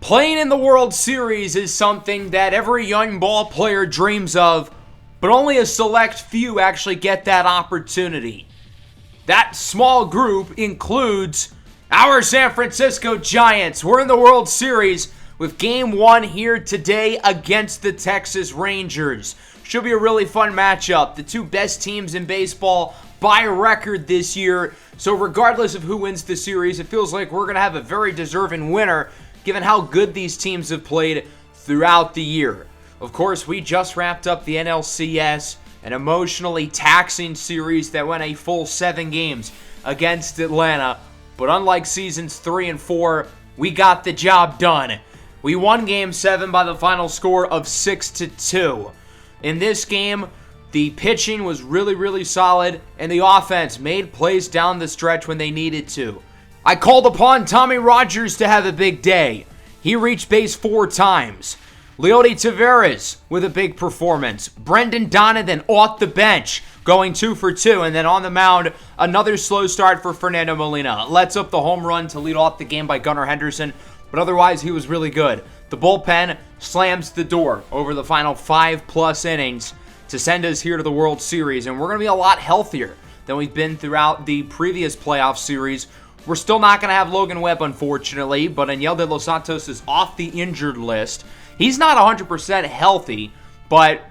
Playing in the World Series is something that every young ball player dreams of, but only a select few actually get that opportunity. That small group includes our San Francisco Giants. We're in the World Series with Game 1 here today against the Texas Rangers. Should be a really fun matchup. The two best teams in baseball by record this year. So regardless of who wins the series, it feels like we're going to have a very deserving winner given how good these teams have played throughout the year. Of course, we just wrapped up the NLCS, an emotionally taxing series that went a full 7 games against Atlanta. But unlike seasons 3 and 4, we got the job done. We won Game 7 by the final score of 6-2. In this game, the pitching was really solid, and the offense made plays down the stretch when they needed to. I called upon Tommy Rogers to have a big day. He reached base 4 times. Leody Taveras with a big performance. Brendan Donovan off the bench, going 2 for 2. And then on the mound, another slow start for Fernando Molina. Lets up the home run to lead off the game by Gunnar Henderson, but otherwise he was really good. The bullpen slams the door over the final 5+ innings to send us here to the World Series. And we're going to be a lot healthier than we've been throughout the previous playoff series. We're still not going to have Logan Webb, unfortunately, but Aniel de los Santos is off the injured list. He's not 100% healthy, but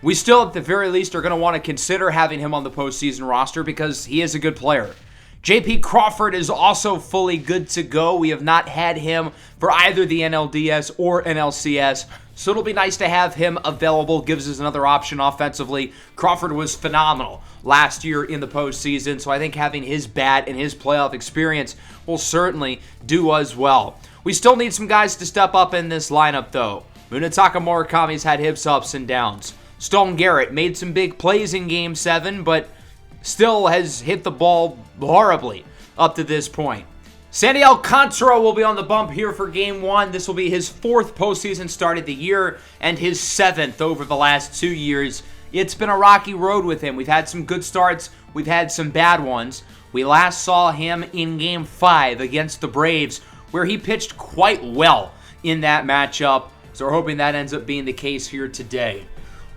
we still, at the very least, are going to want to consider having him on the postseason roster because he is a good player. J.P. Crawford is also fully good to go. We have not had him for either the NLDS or NLCS, so it'll be nice to have him available. Gives us another option offensively. Crawford was phenomenal last year in the postseason, so I think having his bat and his playoff experience will certainly do us well. We still need some guys to step up in this lineup, though. Munetaka Murakami's had his ups and downs. Stone Garrett made some big plays in Game 7, but still has hit the ball horribly up to this point. Sandy Alcantara will be on the bump here for Game 1. This will be his 4th postseason start of the year and his 7th over the last 2 years. It's been a rocky road with him. We've had some good starts. We've had some bad ones. We last saw him in Game 5 against the Braves, where he pitched quite well in that matchup. So we're hoping that ends up being the case here today.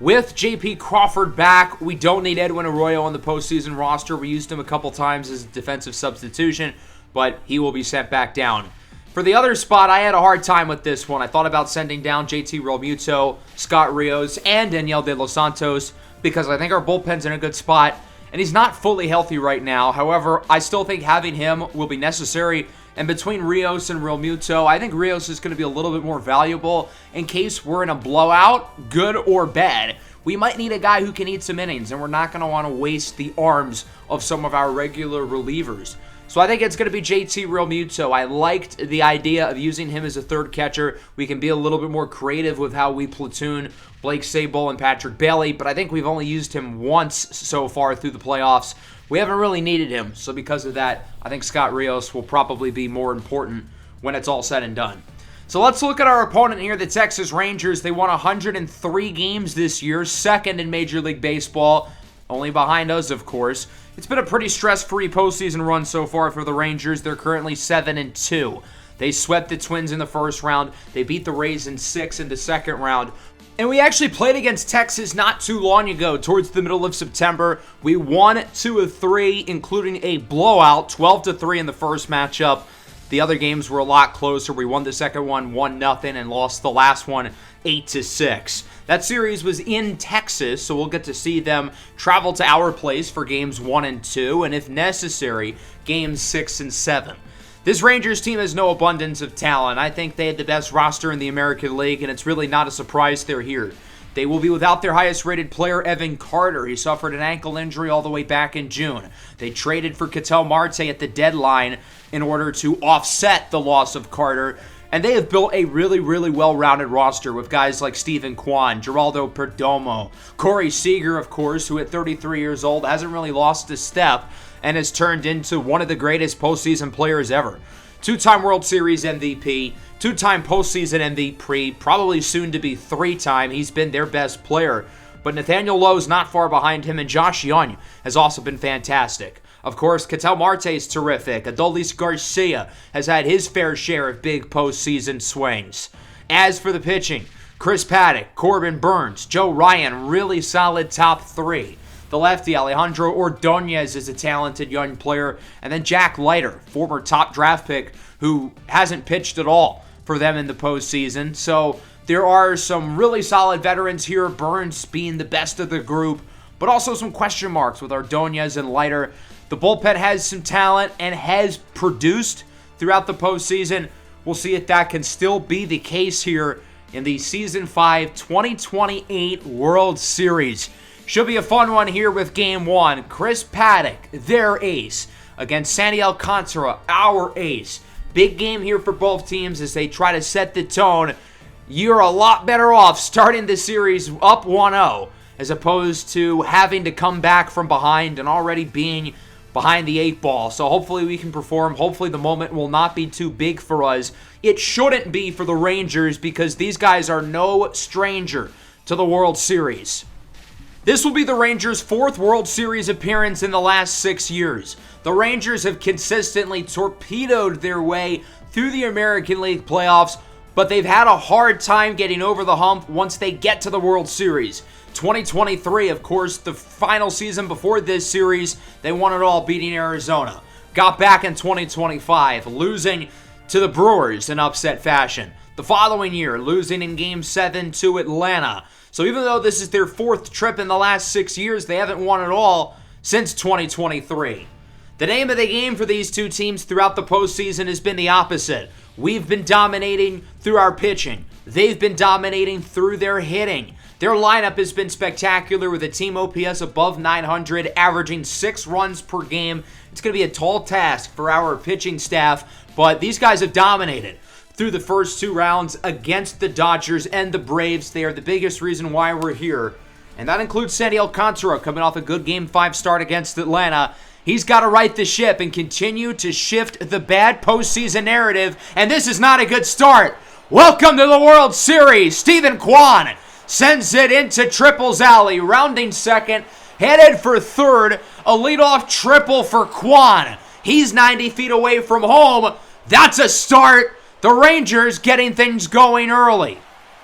With J.P. Crawford back, we don't need Edwin Arroyo on the postseason roster. We used him a couple times as a defensive substitution, but he will be sent back down. For the other spot, I had a hard time with this one. I thought about sending down JT Realmuto, Scott Rios, and Daniel De Los Santos because I think our bullpen's in a good spot, and he's not fully healthy right now. However, I still think having him will be necessary. And between Rios and Realmuto, I think Rios is going to be a little bit more valuable in case we're in a blowout, good or bad. We might need a guy who can eat some innings, and we're not going to want to waste the arms of some of our regular relievers. So I think it's going to be JT Realmuto. I liked the idea of using him as a third catcher. We can be a little bit more creative with how we platoon Blake Sabol and Patrick Bailey, but I think we've only used him once so far through the playoffs. We haven't really needed him, so because of that, I think Scott Rios will probably be more important when it's all said and done. So let's look at our opponent here, the Texas Rangers. They won 103 games this year, 2nd in Major League Baseball, only behind us, of course. It's been a pretty stress-free postseason run so far for the Rangers. They're currently 7-2. They swept the Twins in the first round. They beat the Rays in 6 in the second round. And we actually played against Texas not too long ago, towards the middle of September. We won 2 of 3, including a blowout, 12-3 in the first matchup. The other games were a lot closer. We won the second one 1-0 and lost the last one 8-6. That series was in Texas, so we'll get to see them travel to our place for games 1 and 2, and if necessary, games 6 and 7. This Rangers team has no abundance of talent. I think they had the best roster in the American League, and it's really not a surprise they're here. They will be without their highest-rated player, Evan Carter. He suffered an ankle injury all the way back in June. They traded for Ketel Marte at the deadline in order to offset the loss of Carter, and they have built a really well-rounded roster with guys like Steven Kwan, Geraldo Perdomo, Corey Seager, of course, who at 33 years old hasn't really lost a step and has turned into one of the greatest postseason players ever. 2-time World Series MVP, 2-time postseason MVP, probably soon to be 3-time. He's been their best player. But Nathaniel Lowe's not far behind him, and Josh Young has also been fantastic. Of course, Ketel Marte is terrific. Adolis Garcia has had his fair share of big postseason swings. As for the pitching, Chris Paddack, Corbin Burns, Joe Ryan, really solid top three. The lefty, Alejandro Ordonez, is a talented young player. And then Jack Leiter, former top draft pick, who hasn't pitched at all for them in the postseason. So there are some really solid veterans here, Burns being the best of the group, but also some question marks with Ordonez and Leiter. The bullpen has some talent and has produced throughout the postseason. We'll see if that can still be the case here in the Season 5 2028 World Series. Should be a fun one here with Game 1. Chris Paddack, their ace, against Sandy Alcantara, our ace. Big game here for both teams as they try to set the tone. You're a lot better off starting the series up 1-0 as opposed to having to come back from behind and already being behind the 8 ball. So hopefully we can perform. Hopefully the moment will not be too big for us. It shouldn't be for the Rangers because these guys are no stranger to the World Series. This will be the Rangers' 4th World Series appearance in the last 6 years. The Rangers have consistently torpedoed their way through the American League playoffs, but they've had a hard time getting over the hump once they get to the World Series. 2023, of course, the final season before this series, they won it all beating Arizona. Got back in 2025, losing to the Brewers in upset fashion. The following year, losing in Game 7 to Atlanta. So even though this is their 4th trip in the last 6 years, they haven't won it all since 2023. The name of the game for these two teams throughout the postseason has been the opposite. We've been dominating through our pitching. They've been dominating through their hitting. Their lineup has been spectacular with a team OPS above 900, averaging 6 runs per game. It's going to be a tall task for our pitching staff, but these guys have dominated through the first 2 rounds against the Dodgers and the Braves. They are the biggest reason why we're here, and that includes Sandy Alcantara coming off a good Game 5 start against Atlanta. He's got to right the ship and continue to shift the bad postseason narrative, and this is not a good start. Welcome to the World Series. Stephen Kwan sends it into Triple's alley, rounding second, headed for third. A leadoff triple for Kwan. He's 90 feet away from home. That's a start. The Rangers getting things going early.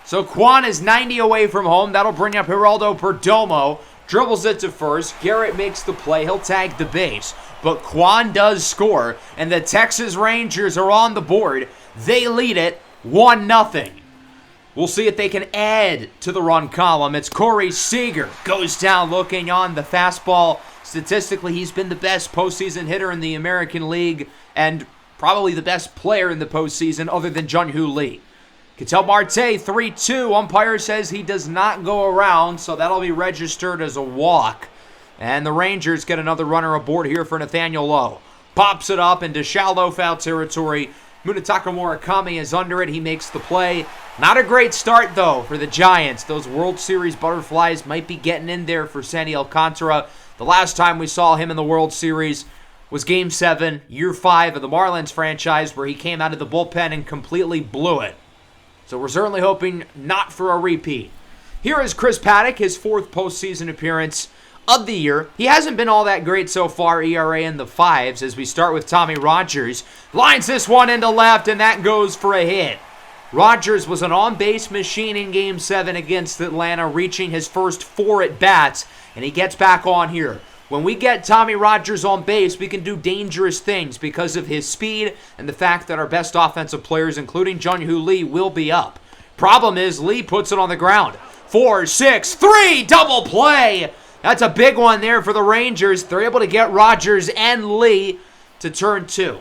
So Kwan is 90 away from home. That'll bring up Geraldo Perdomo. Dribbles it to first. Garrett makes the play. He'll tag the base. But Kwan does score, and the Texas Rangers are on the board. They lead it 1-0. We'll see if they can add to the run column. It's Corey Seager. Goes down looking on the fastball. Statistically, he's been the best postseason hitter in the American League and probably the best player in the postseason other than Jung-Hoo Lee. Ketel Marte, 3-2. Umpire says he does not go around, so that'll be registered as a walk. And the Rangers get another runner aboard here for Nathaniel Lowe. Pops it up into shallow foul territory. Munetaka Murakami is under it. He makes the play. Not a great start, though, for the Giants. Those World Series butterflies might be getting in there for Sandy Alcantara. The last time we saw him in the World Series was Game 7, Year 5 of the Marlins franchise, where he came out of the bullpen and completely blew it. So we're certainly hoping not for a repeat. Here is Chris Paddack, his 4th postseason appearance of the year. He hasn't been all that great so far, ERA in the 5s, as we start with Tommy Rogers. Lines this one into left, and that goes for a hit. Rogers was an on-base machine in Game 7 against Atlanta, reaching his first 4 at-bats, and he gets back on here. When we get Tommy Rogers on base, we can do dangerous things because of his speed and the fact that our best offensive players, including Jung-Hoo Lee, will be up. Problem is, Lee puts it on the ground. 4-6-3, double play. That's a big one there for the Rangers. They're able to get Rogers and Lee to turn 2.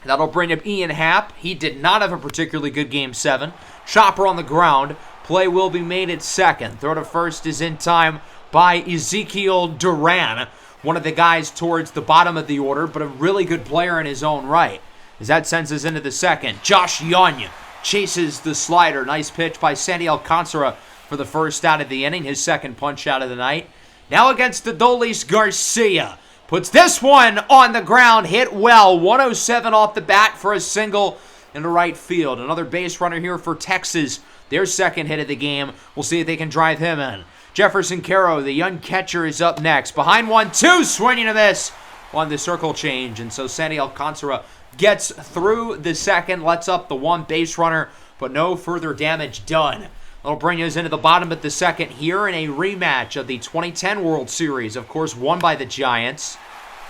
That'll bring up Ian Happ. He did not have a particularly good Game 7. Chopper on the ground. Play will be made at second. Throw to first is in time by Ezekiel Duran, one of the guys towards the bottom of the order, but a really good player in his own right. As that sends us into the second, Josh Young chases the slider. Nice pitch by Sandy Alcantara for the first out of the inning, his second punch out of the night. Now against Adolis Garcia. Puts this one on the ground, hit well. 107 off the bat for a single into right field. Another base runner here for Texas. Their second hit of the game. We'll see if they can drive him in. Jefferson Caro, the young catcher, is up next. Behind 1-2, swinging to this. on the circle change. And so Sandy Alcantara gets through the second, lets up the one base runner, but no further damage done. That'll bring us into the bottom of the second here in a rematch of the 2010 World Series, of course, won by the Giants.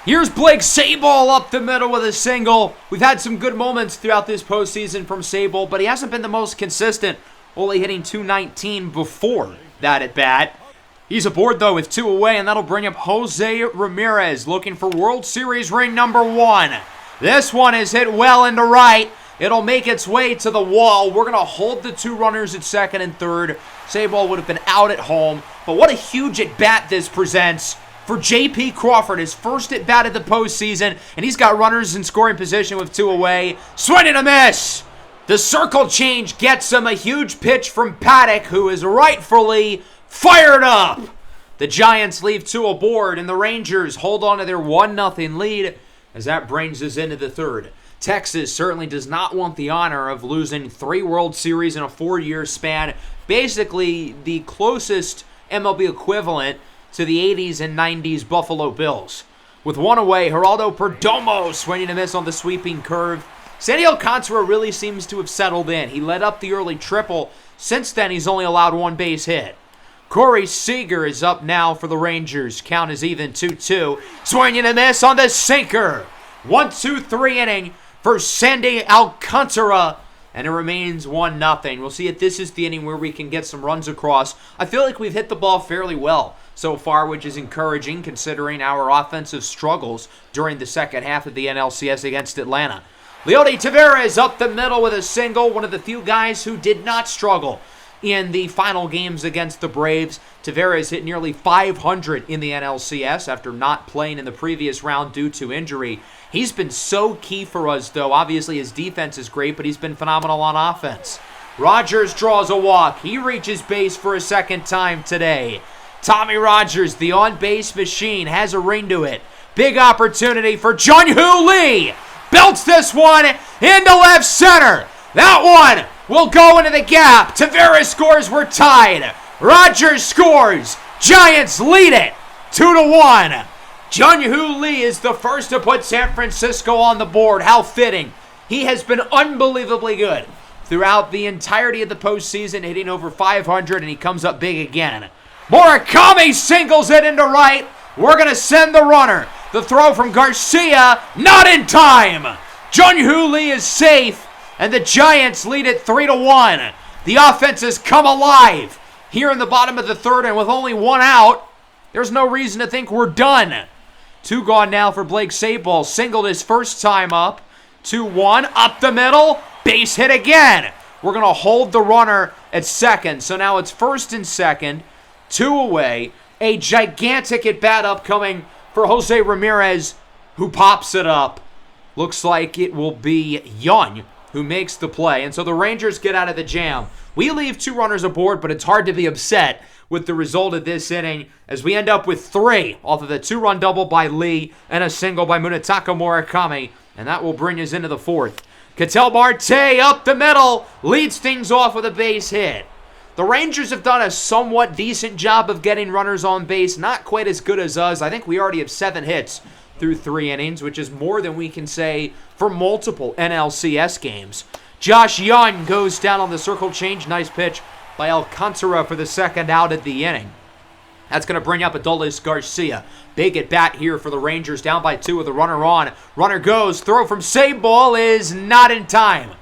Here's Blake Sabol up the middle with a single. We've had some good moments throughout this postseason from Sabol, but he hasn't been the most consistent, only hitting .219 before that at bat. He's aboard, though, with 2 away, and that'll bring up Jose Ramirez, looking for World Series ring number 1. This one is hit well into right. It'll make its way to the wall. We're going to hold the 2 runners at second and third. Sabol would have been out at home, but what a huge at-bat this presents for J.P. Crawford, his first at-bat of the postseason, and he's got runners in scoring position with 2 away. Swing and a miss! The circle change gets him a huge pitch from Paddock, who is rightfully fired up. The Giants leave 2 aboard, and the Rangers hold on to their 1-0 lead as that brings us into the third. Texas certainly does not want the honor of losing 3 World Series in a 4-year span, basically the closest MLB equivalent to the 80s and 90s Buffalo Bills. With 1 away, Geraldo Perdomo swinging a miss on the sweeping curve. Sandy Alcantara really seems to have settled in. He led up the early triple. Since then, he's only allowed 1 base hit. Corey Seager is up now for the Rangers. Count is even 2-2. Swinging a miss on the sinker. 1-2-3 inning for Sandy Alcantara, and it remains 1-0. We'll see if this is the inning where we can get some runs across. I feel like we've hit the ball fairly well so far, which is encouraging considering our offensive struggles during the second half of the NLCS against Atlanta. Leody Taveras up the middle with a single, one of the few guys who did not struggle in the final games against the Braves. Taveras hit nearly .500 in the NLCS after not playing in the previous round due to injury. He's been so key for us, though. Obviously, his defense is great, but he's been phenomenal on offense. Rogers draws a walk. He reaches base for a second time today. Tommy Rogers, the on-base machine, has a ring to it. Big opportunity for Jung-Hoo Lee. Belts this one into left center. That one will go into the gap. Taveras scores. We're tied. Rogers scores. Giants lead it 2-1. Jung-Hoo Lee is the first to put San Francisco on the board. How fitting. He has been unbelievably good throughout the entirety of the postseason, hitting over .500, and he comes up big again. Murakami singles it into right. We're going to send the runner. The throw from Garcia, not in time. Jung-Hoo Lee is safe, and the Giants lead it 3-1. The offense has come alive here in the bottom of the third, and with only 1 out, there's no reason to think we're done. 2 gone now for Blake Sabol. Singled his first time up. 2-1, up the middle, base hit again. We're going to hold the runner at second, so now it's first and second, 2 away. A gigantic at-bat upcoming for Jose Ramirez, who pops it up. Looks like it will be Young who makes the play, and so the Rangers get out of the jam. We leave 2 runners aboard, but it's hard to be upset with the result of this inning as we end up with 3 off of the 2-run double by Lee and a single by Munetaka Murakami, and that will bring us into the fourth. Ketel Marte up the middle leads things off with a base hit. The Rangers have done a somewhat decent job of getting runners on base, not quite as good as us. I think we already have 7 hits through 3 innings, which is more than we can say for multiple NLCS games. Josh Young goes down on the circle change. Nice pitch by Alcantara for the second out of the inning. That's going to bring up Adolis Garcia. Big at bat here for the Rangers, down by 2 with the runner on. Runner goes, throw from Sabol is not in time.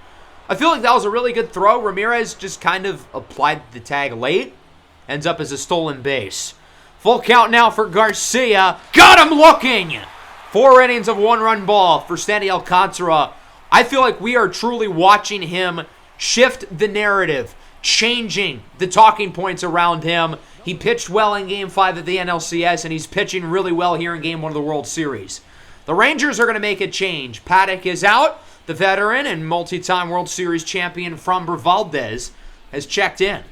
I feel like that was a really good throw. Ramirez just kind of applied the tag late. Ends up as a stolen base. Full count now for Garcia. Got him looking! 4 innings of 1-run ball for Sandy Alcantara. I feel like we are truly watching him shift the narrative, changing the talking points around him. He pitched well in Game 5 of the NLCS, and he's pitching really well here in Game 1 of the World Series. The Rangers are going to make a change. Paddock is out. The veteran and multi-time World Series champion Framber Valdez has checked in.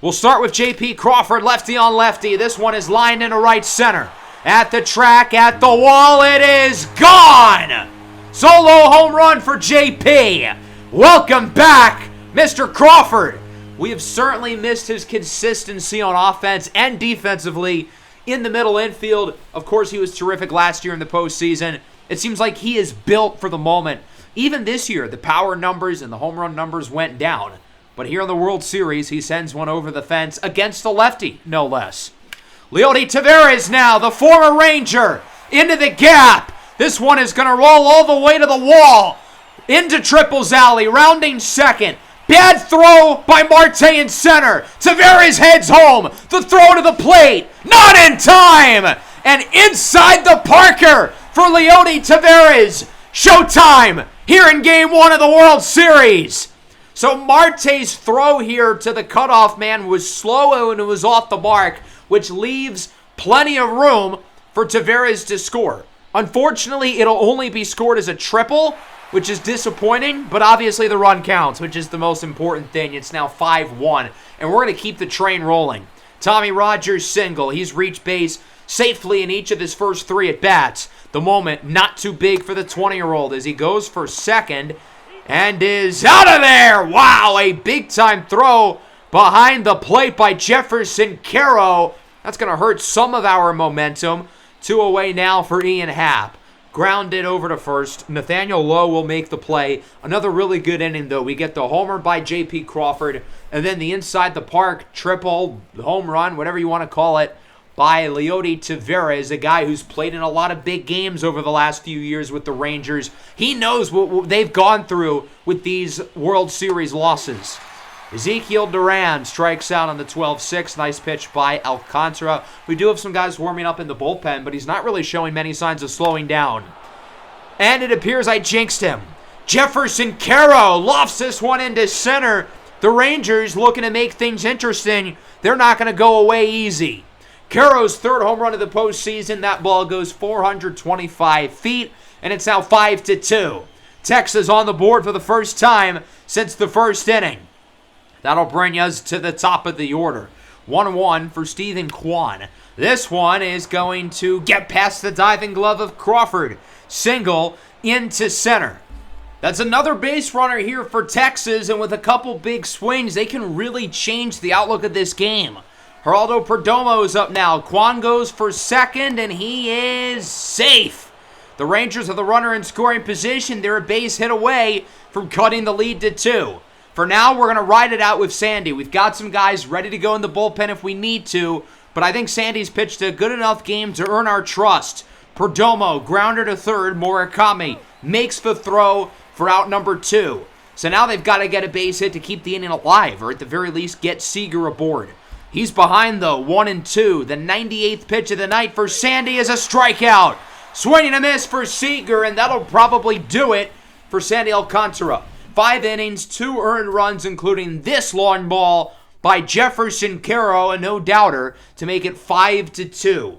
We'll start with J.P. Crawford, lefty on lefty. This one is lined into right center. At the track, at the wall, it is gone! Solo home run for J.P. Welcome back, Mr. Crawford. We have certainly missed his consistency on offense and defensively in the middle infield. Of course, he was terrific last year in the postseason. It seems like he is built for the moment. Even this year, the power numbers and the home run numbers went down. But here in the World Series, he sends one over the fence against the lefty, no less. Leody Taveras now, the former Ranger, into the gap. This one is going to roll all the way to the wall. Into Triples Alley, rounding second. Bad throw by Marte in center. Taveras heads home. The throw to the plate. Not in time. And inside the Parker for Leody Taveras. Showtime here in Game 1 of the World Series. So Marte's throw here to the cutoff man was slow and it was off the mark, which leaves plenty of room for Taveras to score. Unfortunately, it'll only be scored as a triple, which is disappointing, but obviously the run counts, which is the most important thing. It's now 5-1, and we're going to keep the train rolling. Tommy Rogers single. He's reached base safely in each of his first 3 at-bats. The moment not too big for the 20-year-old as he goes for second and is out of there. Wow, a big-time throw behind the plate by Jefferson Caro. That's going to hurt some of our momentum. 2 away now for Ian Happ. Grounded over to first. Nathaniel Lowe will make the play. Another really good inning, though. We get the homer by J.P. Crawford, and then the inside the park triple, home run, whatever you want to call it, by Leody Taveras, a guy who's played in a lot of big games over the last few years with the Rangers. He knows what they've gone through with these World Series losses. Ezekiel Duran strikes out on the 12-6. Nice pitch by Alcantara. We do have some guys warming up in the bullpen, but he's not really showing many signs of slowing down. And it appears I jinxed him. Jefferson Caro lofts this one into center. The Rangers looking to make things interesting. They're not going to go away easy. Caro's 3rd home run of the postseason. That ball goes 425 feet, and it's now 5-2. Texas on the board for the first time since the first inning. That'll bring us to the top of the order. 1-1 for Stephen Kwan. This one is going to get past the diving glove of Crawford. Single into center. That's another base runner here for Texas, and with a couple big swings, they can really change the outlook of this game. Geraldo Perdomo's up now. Kwan goes for second, and he is safe. The Rangers are the runner in scoring position. They're a base hit away from cutting the lead to 2. For now, we're going to ride it out with Sandy. We've got some guys ready to go in the bullpen if we need to, but I think Sandy's pitched a good enough game to earn our trust. Perdomo, grounder to third. Murakami makes the throw for out number 2. So now they've got to get a base hit to keep the inning alive, or at the very least get Seager aboard. He's behind, though, 1-2. The 98th pitch of the night for Sandy is a strikeout. Swing and a miss for Seager, and that'll probably do it for Sandy Alcantara. 5 innings, 2 earned runs, including this long ball by Jefferson Caro, a no-doubter, to make it 5-2.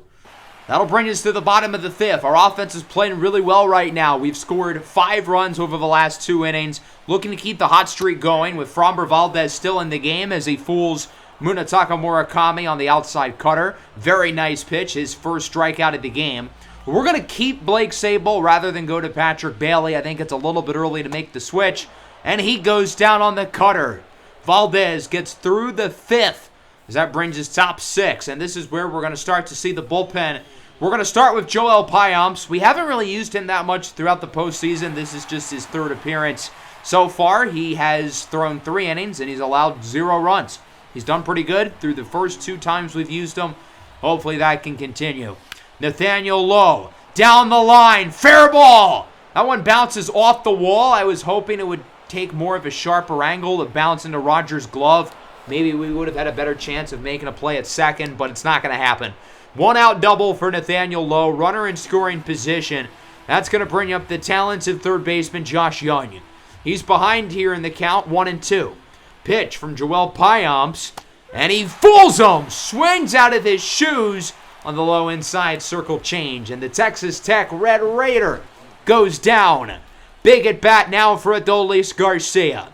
That'll bring us to the bottom of the 5th. Our offense is playing really well right now. We've scored 5 runs over the last 2 innings, looking to keep the hot streak going with Framber Valdez still in the game as he fools Munetaka Murakami on the outside cutter. Very nice pitch, his first strikeout of the game. We're going to keep Blake Sabol rather than go to Patrick Bailey. I think it's a little bit early to make the switch. And he goes down on the cutter. Valdez gets through the 5th as that brings us top 6. And this is where we're going to start to see the bullpen. We're going to start with Joel Payamps. We haven't really used him that much throughout the postseason. This is just his 3rd appearance. So far, he has thrown 3 innings and he's allowed 0 runs. He's done pretty good through the first 2 times we've used him. Hopefully that can continue. Nathaniel Lowe, down the line, fair ball. That one bounces off the wall. I was hoping it would take more of a sharper angle to bounce into Rogers' glove. Maybe we would have had a better chance of making a play at second, but it's not going to happen. 1-out double for Nathaniel Lowe, runner in scoring position. That's going to bring up the talented third baseman Josh Young. He's behind here in the count, 1-2. Pitch from Joel Payamps, and he fools him. Swings out of his shoes on the low inside circle change, and the Texas Tech Red Raider goes down. Big at bat now for Adolis Garcia.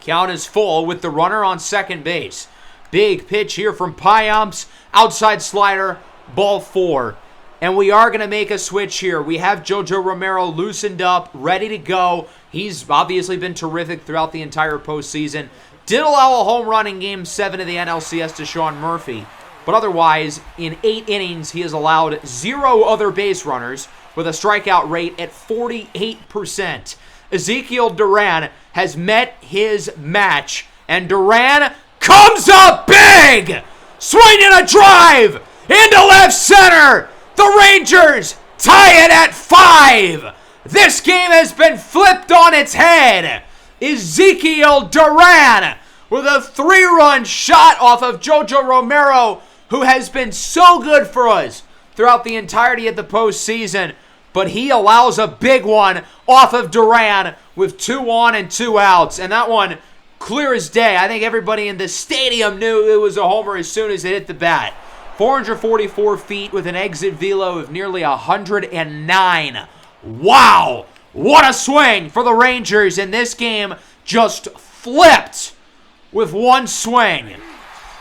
Count is full with the runner on second base. Big pitch here from Payamps. Outside slider, ball 4. And we are going to make a switch here. We have Jojo Romero loosened up, ready to go. He's obviously been terrific throughout the entire postseason. Did allow a home run in Game 7 of the NLCS to Sean Murphy. But otherwise, in 8 innings, he has allowed 0 other base runners with a strikeout rate at 48%. Ezekiel Duran has met his match, and Duran comes up big! Swinging a drive into left center! The Rangers tie it at 5! This game has been flipped on its head! Ezekiel Duran with a 3-run shot off of Jojo Romero, who has been so good for us throughout the entirety of the postseason. But he allows a big one off of Duran with 2 on and 2 outs. And that one, clear as day. I think everybody in the stadium knew it was a homer as soon as it hit the bat. 444 feet with an exit velo of nearly 109. Wow! What a swing for the Rangers, and this game just flipped with one swing.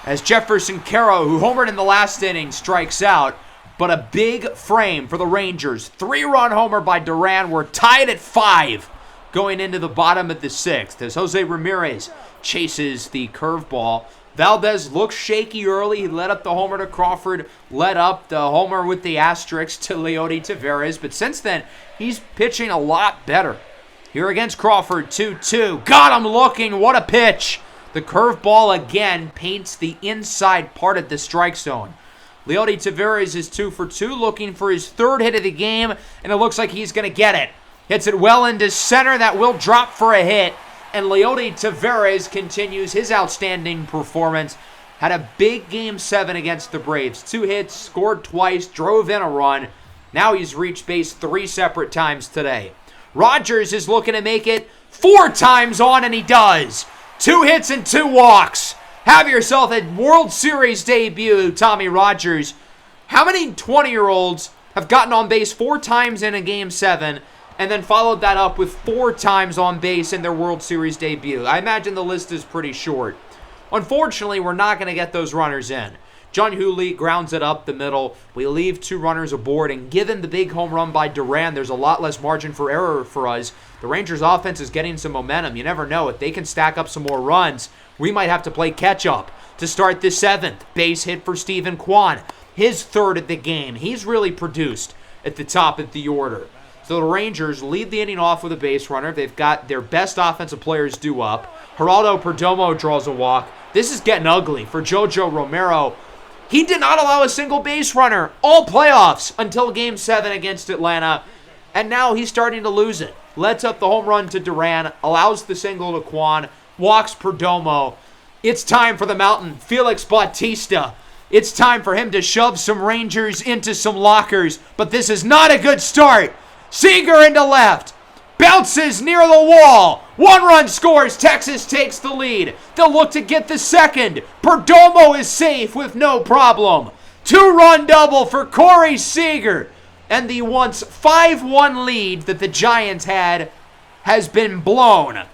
As Jefferson Caro, who homered in the last inning, strikes out. But a big frame for the Rangers. 3-run homer by Duran. We're tied at 5 going into the bottom of the 6th as Jose Ramirez chases the curveball. Valdez looks shaky early. He let up the homer to Crawford, let up the homer with the asterisk to Leody Taveras. But since then, he's pitching a lot better. Here against Crawford, 2-2. Got him looking. What a pitch. The curveball again paints the inside part of the strike zone. Leody Taveras is 2 for 2, looking for his 3rd hit of the game, and it looks like he's going to get it. Hits it well into center. That will drop for a hit. And Leody Taveras continues his outstanding performance. Had a big Game 7 against the Braves. 2 hits, scored twice, drove in a run. Now he's reached base 3 separate times today. Rogers is looking to make it 4 times on, and he does. 2 hits and 2 walks. Have yourself a World Series debut, Tommy Rogers. How many 20-year-olds have gotten on base 4 times in a Game 7 and then followed that up with 4 times on base in their World Series debut? I imagine the list is pretty short. Unfortunately, we're not going to get those runners in. John Hooley grounds it up the middle. We leave 2 runners aboard, and given the big home run by Duran, there's a lot less margin for error for us. The Rangers' offense is getting some momentum. You never know. If they can stack up some more runs, we might have to play catch-up to start the 7th. Base hit for Stephen Kwan. His 3rd of the game. He's really produced at the top of the order. So the Rangers lead the inning off with a base runner. They've got their best offensive players due up. Geraldo Perdomo draws a walk. This is getting ugly for Jojo Romero. He did not allow a single base runner all playoffs until Game 7 against Atlanta. And now he's starting to lose it. Lets up the home run to Duran. Allows the single to Kwan. Walks Perdomo. It's time for the Mountain, Felix Bautista. It's time for him to shove some Rangers into some lockers. But this is not a good start. Seager into left. Bounces near the wall. 1 run scores. Texas takes the lead. They'll look to get the 2nd. Perdomo is safe with no problem. 2-run double for Corey Seager. And the once 5-1 lead that the Giants had has been blown.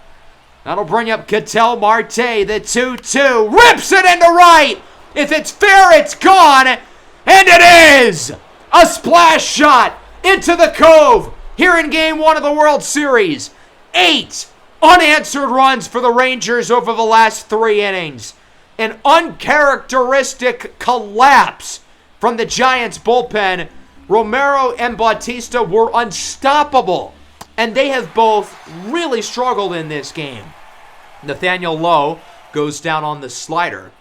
That'll bring up Ketel Marte, the 2-2. Rips it into right. If it's fair, it's gone. And it is. A splash shot into the Cove here in Game 1 of the World Series. 8 unanswered runs for the Rangers over the last 3 innings. An uncharacteristic collapse from the Giants bullpen. Romero and Bautista were unstoppable, and they have both really struggled in this game. Nathaniel Lowe goes down on the slider.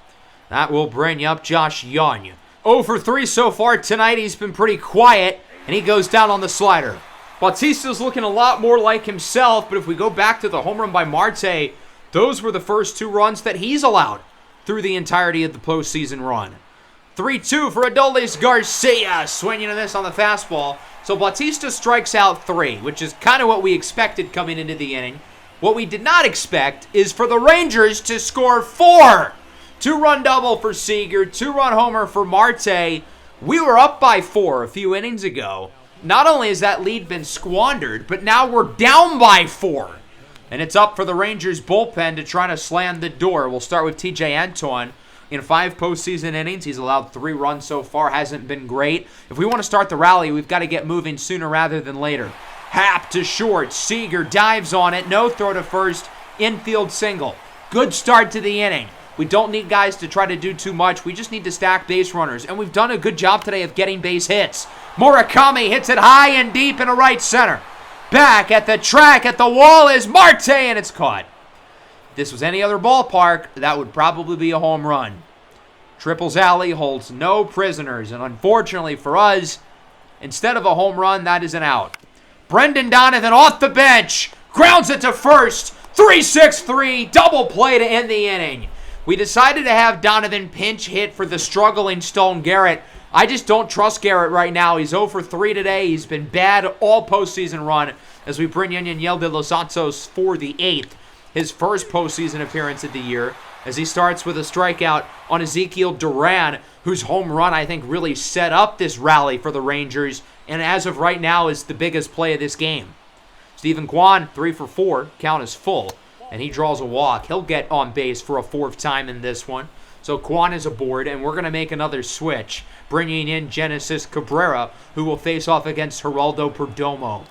That will bring up Josh Young. 0 for 3 so far tonight. He's been pretty quiet, and he goes down on the slider. Bautista's looking a lot more like himself, but if we go back to the home run by Marte, those were the first 2 runs that he's allowed through the entirety of the postseason run. 3-2 for Adolis Garcia, swinging to this on the fastball. So Bautista strikes out 3, which is kind of what we expected coming into the inning. What we did not expect is for the Rangers to score 4. 2-run double for Seager, 2-run homer for Marte. We were up by 4 a few innings ago. Not only has that lead been squandered, but now we're down by 4. And it's up for the Rangers bullpen to try to slam the door. We'll start with TJ Antone. In 5 postseason innings, he's allowed 3 runs so far. Hasn't been great. If we want to start the rally, we've got to get moving sooner rather than later. Happ to short. Seager dives on it. No throw to first. Infield single. Good start to the inning. We don't need guys to try to do too much. We just need to stack base runners, and we've done a good job today of getting base hits. Murakami hits it high and deep into right center. Back at the track, at the wall is Marte, and it's caught. If this was any other ballpark, that would probably be a home run. Triples Alley holds no prisoners, and unfortunately for us, instead of a home run, that is an out. Brendan Donovan off the bench, grounds it to first, 3-6-3, double play to end the inning. We decided to have Donovan pinch hit for the struggling Stone Garrett. I just don't trust Garrett right now. He's 0 for 3 today. He's been bad all postseason run as we bring in Yaniel de los Santos for the 8th. His first postseason appearance of the year, as he starts with a strikeout on Ezekiel Duran, whose home run I think really set up this rally for the Rangers, and as of right now is the biggest play of this game. Stephen Kwan, 3 for 4, count is full, and he draws a walk. He'll get on base for a 4th time in this one. So Kwan is aboard, and we're going to make another switch, bringing in Genesis Cabrera, who will face off against Geraldo Perdomo.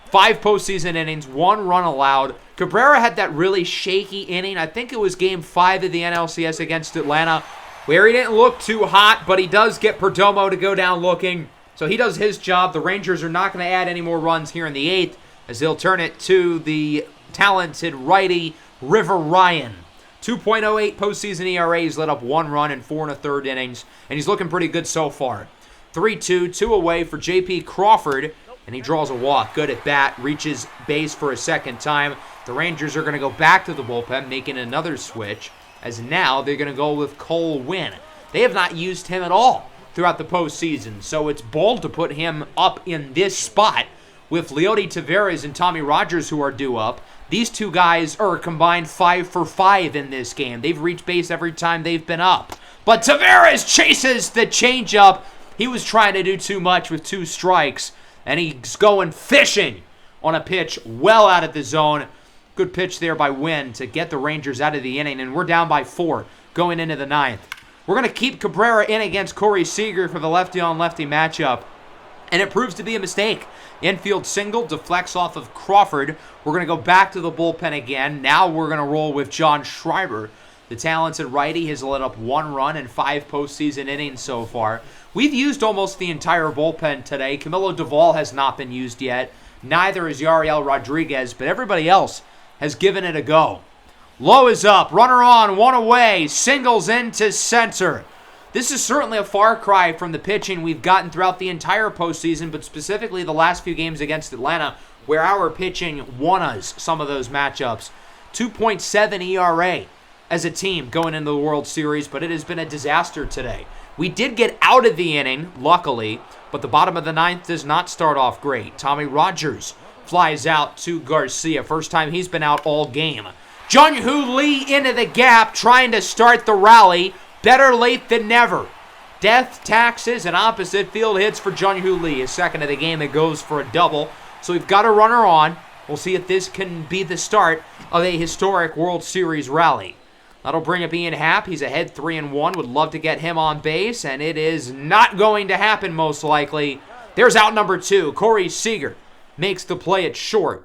5 postseason innings, 1 run allowed. Cabrera had that really shaky inning. I think it was Game 5 of the NLCS against Atlanta, where he didn't look too hot, but he does get Perdomo to go down looking. So he does his job. The Rangers are not going to add any more runs here in the 8th, as they'll turn it to the talented righty River Ryan. 2.08 postseason ERA. He's let up 1 run in 4 1/3 innings, and he's looking pretty good so far. 3-2, 2 away for J.P. Crawford, and he draws a walk. Good at bat, reaches base for a 2nd time. The Rangers are going to go back to the bullpen, making another switch, as now they're going to go with Cole Winn. They have not used him at all throughout the postseason, so it's bold to put him up in this spot with Leody Taveras and Tommy Rogers, who are due up. These two guys are combined 5 for 5 in this game. They've reached base every time they've been up. But Taveras chases the changeup. He was trying to do too much with 2 strikes, and he's going fishing on a pitch well out of the zone. Good pitch there by Wynn to get the Rangers out of the inning, and we're down by 4 going into the 9th. We're going to keep Cabrera in against Corey Seager for the lefty-on-lefty matchup, and it proves to be a mistake. Infield single deflects off of Crawford. We're going to go back to the bullpen again. Now we're going to roll with John Schreiber. The talented righty has let up 1 run in 5 postseason innings so far. We've used almost the entire bullpen today. Camilo Doval has not been used yet. Neither is Yariel Rodriguez, but everybody else has given it a go. Low is up. Runner on, 1 away. Singles into center. This is certainly a far cry from the pitching we've gotten throughout the entire postseason, but specifically the last few games against Atlanta, where our pitching won us some of those matchups. 2.7 ERA as a team going into the World Series, but it has been a disaster today. We did get out of the inning, luckily, but the bottom of the 9th does not start off great. Tommy Rogers flies out to Garcia. First time he's been out all game. Jung-Hoo Lee into the gap, trying to start the rally. Better late than never. Death, taxes, and opposite field hits for Jung-Hoo Lee. His 2nd of the game that goes for a double. So we've got a runner on. We'll see if this can be the start of a historic World Series rally. That'll bring up Ian Happ. He's ahead 3-1. Would love to get him on base, and it is not going to happen most likely. There's out number 2. Corey Seager makes the play at short.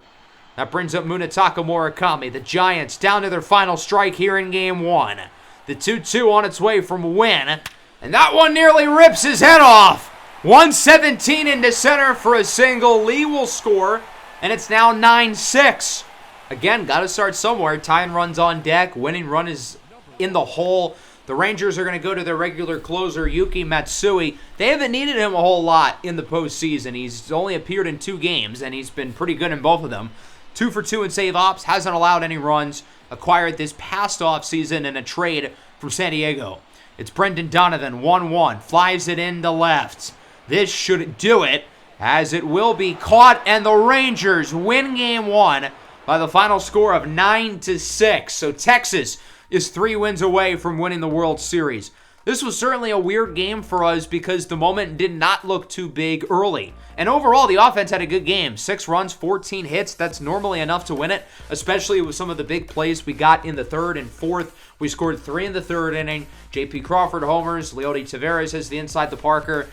That brings up Munetaka Murakami. The Giants down to their final strike here in Game 1. The 2-2 on its way from Wynn. And that one nearly rips his head off. 117 into center for a single. Lee will score, and it's now 9-6. Again, got to start somewhere. Tying runs on deck. Winning run is in the hole. The Rangers are going to go to their regular closer, Yuki Matsui. They haven't needed him a whole lot in the postseason. He's only appeared in 2 games, and he's been pretty good in both of them. 2 for 2 in save ops. Hasn't allowed any runs. Acquired this past offseason in a trade from San Diego. It's Brendan Donovan, 1-1. Flies it into left. This should do it, as it will be caught, and the Rangers win Game 1 by the final score of 9-6. So Texas is 3 wins away from winning the World Series. This was certainly a weird game for us because the moment did not look too big early. And overall, the offense had a good game. 6 runs, 14 hits. That's normally enough to win it, especially with some of the big plays we got in the 3rd and 4th. We scored 3 in the 3rd inning. J.P. Crawford homers. Leody Taveras has the inside the Parker.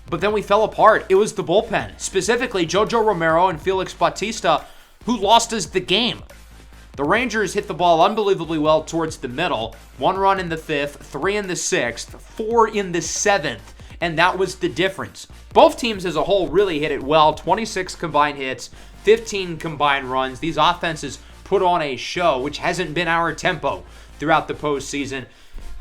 But then we fell apart. It was the bullpen, specifically Jojo Romero and Felix Bautista, who lost us the game. The Rangers hit the ball unbelievably well towards the middle. 1 run in the 5th, 3 in the 6th, 4 in the 7th, and that was the difference. Both teams as a whole really hit it well. 26 combined hits, 15 combined runs. These offenses put on a show, which hasn't been our tempo throughout the postseason.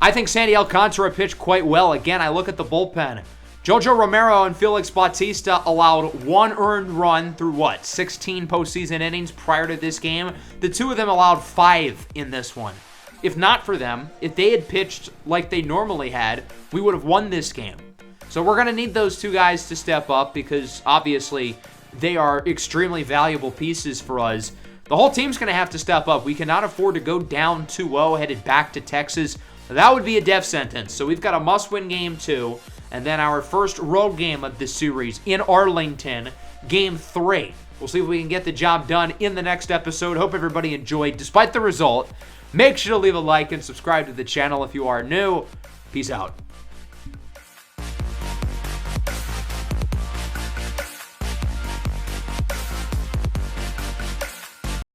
I think Sandy Alcantara pitched quite well. Again, I look at the bullpen. Jojo Romero and Felix Bautista allowed 1 earned run through 16 postseason innings prior to this game. The 2 of them allowed 5 in this one. If not for them, if they had pitched like they normally had, we would have won this game. So we're going to need those 2 guys to step up because obviously they are extremely valuable pieces for us. The whole team's going to have to step up. We cannot afford to go down 2-0 headed back to Texas. That would be a death sentence. So we've got a must-win game 2. And then our first road game of this series in Arlington, game 3. We'll see if we can get the job done in the next episode. Hope everybody enjoyed despite the result. Make sure to leave a like and subscribe to the channel if you are new. Peace out.